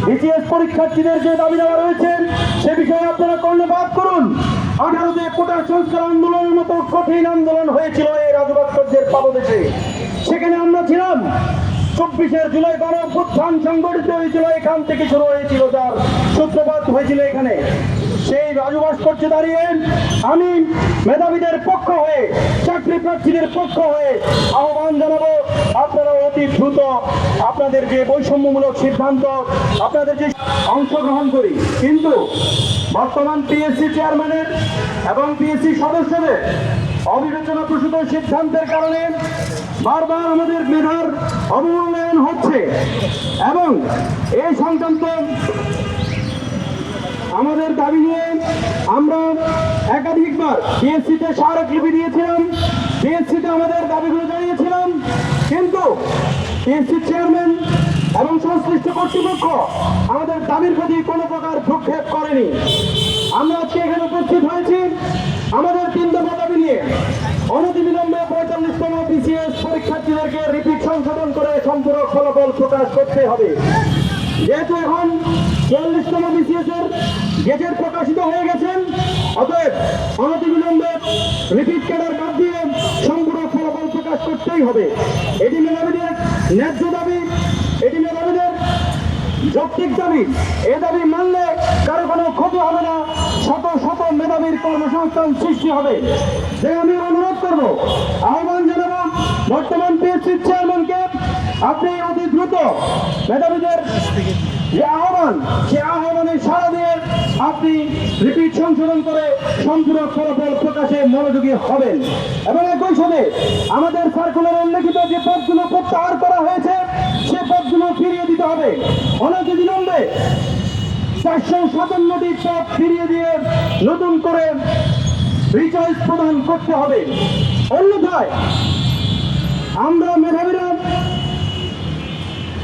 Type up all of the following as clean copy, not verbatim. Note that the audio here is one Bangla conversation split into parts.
বিসিএস পরীক্ষার্থীদের যে দাবি দেওয়া রয়েছে সে বিষয়ে আপনারা কর্ণপাত করুন। 18তে কোটা সংস্কার আন্দোলনের মতো কঠিন আন্দোলন হয়েছিল এই রাজভাস্কর্যের পাদদেশে, সেখানে আমরা ছিলাম। 24 জুলাই গণ অভ্যুত্থান সংগঠিত হয়েছিল, এখান থেকে শুরু হয়েছিল, যার সূত্রপাত হয়েছিল এখানে। সেই রাজভাস্কর্যে দাঁড়িয়ে আমি মেধাবীদের পক্ষ হয়ে, চাকরি প্রার্থীদের পক্ষ হয়ে আহ্বান জানাবো, আপনারা অতি দ্রুত আপনাদের যে বৈষম্যমূলক সিদ্ধান্ত, আপনাদের যে অংশগ্রহণ করি। কিন্তু বর্তমান পিএসসি চেয়ারম্যানের এবং পিএসসি সদস্যদের অবিবেচনা প্রসূত সিদ্ধান্তের কারণে বারবার আমাদের মেধার অবমূল্যায়ন হচ্ছে এবং এই সংক্রান্ত আমাদের দাবি নিয়ে আমরা একাধিকবার পিএসসিতে স্মারকলিপি দিয়েছিলাম, পিএসসিতে আমাদের দাবিগুলো জানিয়েছিলাম, কিন্তু পিএসসি চেয়ারম্যান এবং সংশ্লিষ্ট কর্তৃপক্ষ আমাদের দাবির প্রতি কোনো প্রকার ভ্রুক্ষেপ করেনি। আমরা আজকে এখানে উপস্থিত হয়েছি আমাদের 3 দফা দাবি নিয়ে। অনতিবিলম্বে 45তম বিসিএস পরীক্ষার্থীদেরকে রিপিট সংশোধন করে সম্পূরক ফলাফল প্রকাশ করতে হবে। যেহেতু এখন 44তম বিসিএস এর গেজেট প্রকাশিত হয়ে গেছেন, অতএব অনতিবিলম্বে রিপিট ক্যাডার বাদ দিয়ে সম্পূরক ফলাফল প্রকাশ করতেই হবে। এটি মেধাবীদের ন্যায্য দাবি, এটি মেধাবীদের যৌক্তিক দাবি। এ দাবি মানলে কারো কোনো ক্ষতি হবে না, শত শত মেধাবীর কর্মসংস্থান সৃষ্টি হবে। তাই আমি অনুরোধ করব, আহ্বান জানাবো বর্তমান পিএসসি চেয়ারম্যানকে, আপনি অতি দ্রুত মেধাবীদের যে আহ্বান, সে আহ্বানে সাড়া দিয়ে আপনি রিপিট সংশোধন করে সম্পূরক ফলাফল প্রকাশে মনোযোগী হবেন এবং একই সাথে আমাদের সার্কুলারে উল্লেখিত যে পদগুলো প্রত্যাহার করা হয়েছে সে পদগুলো ফিরিয়ে দিতে হবে। অনতিবিলম্বে 457টি পদ ফিরিয়ে দিয়ে নতুন করে রিচয়েস প্রদান করতে হবে। অন্যথায় আমরা মেধাবীরা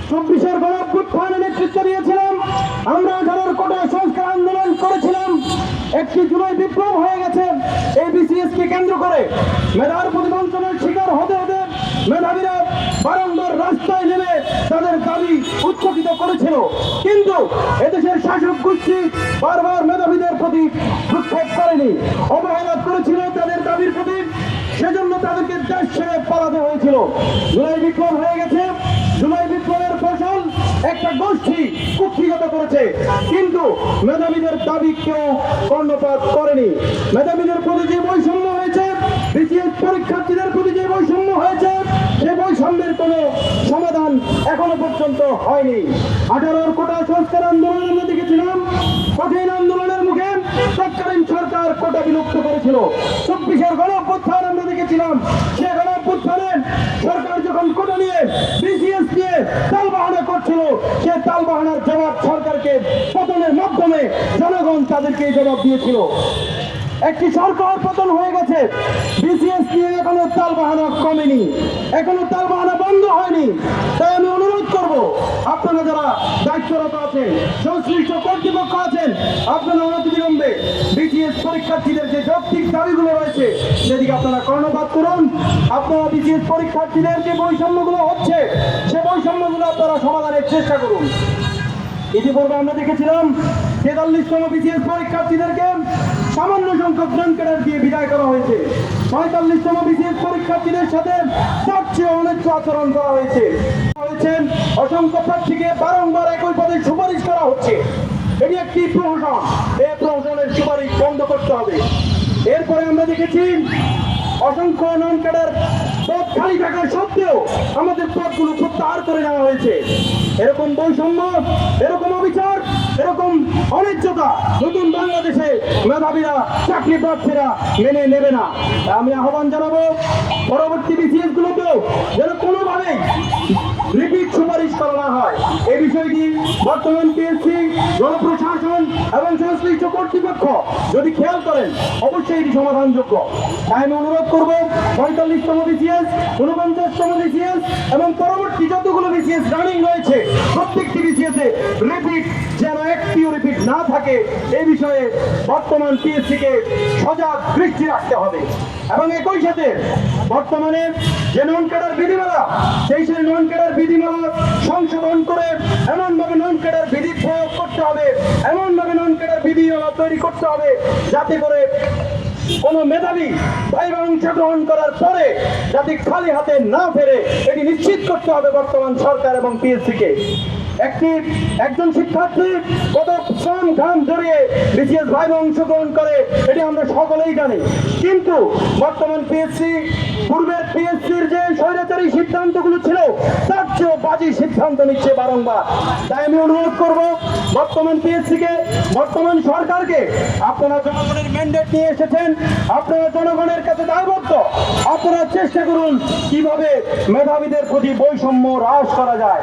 24 গণ অভ্যুত্থানে নেতৃত্ব দিয়েছিলাম, আমরা 18 কোটা সংস্কার আন্দোলন করেছিলাম, 1 জুলাই বিপ্লব হয়ে গেছে। এই বিসিএস কে কেন্দ্র করে মেধার প্রতিবন্ধনের শিকার হতে হতে মেধাবীরা বারংবার রাস্তায় নেমে তাদের দাবি উচ্চারিত করেছিল, কিন্তু এদেশের শাসক গোষ্ঠী বারবার মেধাবীদের প্রতি ভ্রুক্ষেপ করেনি, অবহেলা করেছিল তাদের দাবির প্রতি। সেজন্য তাদেরকে দেশ ছেড়ে পালাতে হয়েছিল। জুলাই বিপ্লব হয়ে গেছে, জুলাই বিপ্লবের ফসল একটা গোষ্ঠী কুক্ষিগত করেছে, কিন্তু মেধাবীদের দাবি কেউ কর্ণপাত করেনি। মেধাবীদের প্রতি যে বৈষম্য হয়েছে, বিসিএস পরীক্ষার্থীদের প্রতি যে বৈষম্য হয়েছে, সে বৈষম্যের কোনো সমাধান এখনো পর্যন্ত হয়নি। 18 কোটা সংস্কার আন্দোলন আমরা দেখেছিলাম, কঠিন আন্দোলনের মুখে তৎকালীন সরকার কোটা বিলুপ্ত করেছিল। 24 গণ অভ্যুত্থান আমরা দেখেছিলাম, সে গণ অভ্যুত্থানে সরকার যখন কোটা নিয়ে বিসিএস নিয়ে তালবাহানা করছিল, সে তালবাহানার জবাব সরকারকে পতনের মাধ্যমে জনগণ তাদেরকে জবাব দিয়েছিল। একটি সরকার পতন হয়ে গেছে, বিসিএস নিয়ে এখনো তালবাহানা কমেনি, এখনো তালবাহানা বন্ধ হয়নি। তাই আমি অনুরোধ করব, আপনারা যারা দায়িত্বরত আছেন, সংশ্লিষ্ট কর্তৃপক্ষ আছেন, আপনারা অনতিবিলম্বে বিসিএস পরীক্ষার্থীদের যে যৌক্তিক দাবিগুলো রয়েছে সেদিকে আপনারা কর্ণপাত করুন। আপনারা বিসিএস পরীক্ষার্থীদের যে বৈষম্যগুলো হচ্ছে সে বৈষম্যগুলো আপনারা সমাধানের চেষ্টা করুন। ইতিপূর্বে আমরা দেখেছিলাম 43তম বিসিএস পরীক্ষার্থীদেরকে সামান্য সংখ্যক নন ক্যাডার দিয়ে বিদায় করা হয়েছে। 45তম বিসিএস পরীক্ষার্থীদের সাথে তার চেয়ে অন্যায্য আচরণ করা হয়েছে। অসংখ্য প্রার্থীকে বারংবার একই পদে সুপারিশ করা হচ্ছে। এটি একটি প্রহসন, এই প্রহসনের সুপারিশ বন্ধ করতে হবে। এরপরে আমরা দেখেছি অসংখ্য নন ক্যাডার পদ খালি থাকা সত্ত্বেও আমাদের পদগুলো প্রত্যাহার করে নেওয়া হয়েছে। এরকম বৈষম্য, এরকম অবিচার, এরকম অনিশ্চয়তা নতুন বাংলাদেশে মেধাবীরা, চাকরি প্রার্থীরা মেনে নেবে না। আমি আহ্বান জানাবো, পরবর্তী বিসিএস গুলোতেও যেন কোনোভাবেই রিপিট সুপারিশ করা না হয়। এই বিষয়টি বর্তমান পিএসসি, জনপ্রশাসন এবং সংশ্লিষ্ট কর্তৃপক্ষ যদি খেয়াল করেন অবশ্যই এটি সমাধানযোগ্য। তাই আমি অনুরোধ করবো 45তম বিসিএস, 49তম বিসিএস এবং পরবর্তী যতগুলো বিসিএস রানিং রয়েছে প্রত্যেকটি বিসিএসে রিপিট যেন একটিও রিপিট না থাকে, এই বিষয়ে বর্তমান পিএসসি কে সজাগ দৃষ্টি রাখতে হবে। এবং একই সাথে বর্তমানে যে নন ক্যাডার বিধিমালা, সেই নন ক্যাডার বিধিমালা সংশোধন করে এমনভাবে নন ক্যাডার বিধি বিধিমালা তৈরি করতে হবে, যাতে করে কোন মেধাবী ভাইবা অংশগ্রহণ করার পরে যাতে খালি হাতে না ফেরে এটি নিশ্চিত করতে হবে বর্তমান সরকার এবং পিএসসি কে। একজন শিক্ষার্থী কত শ্রম ঘাম জড়িয়ে বিসিএস ভাইবা অংশগ্রহণ করে এটি আমরা সকলেই জানি, কিন্তু বর্তমান পিএসসি পূর্বের পিএসসির যে স্বৈরাচারী সিদ্ধান্তগুলো ছিল তার চেয়েও বাজে সিদ্ধান্ত নিচ্ছে বারংবার। তাই আমি অনুরোধ করব বর্তমান পিএসসি কে, বর্তমান সরকারকে, আপনারা জনগণের ম্যান্ডেট নিয়ে এসেছেন, আপনারা জনগণের কাছে দায়বদ্ধ, আপনারা চেষ্টা করুন কিভাবে মেধাবীদের প্রতি বৈষম্য হ্রাস করা যায়।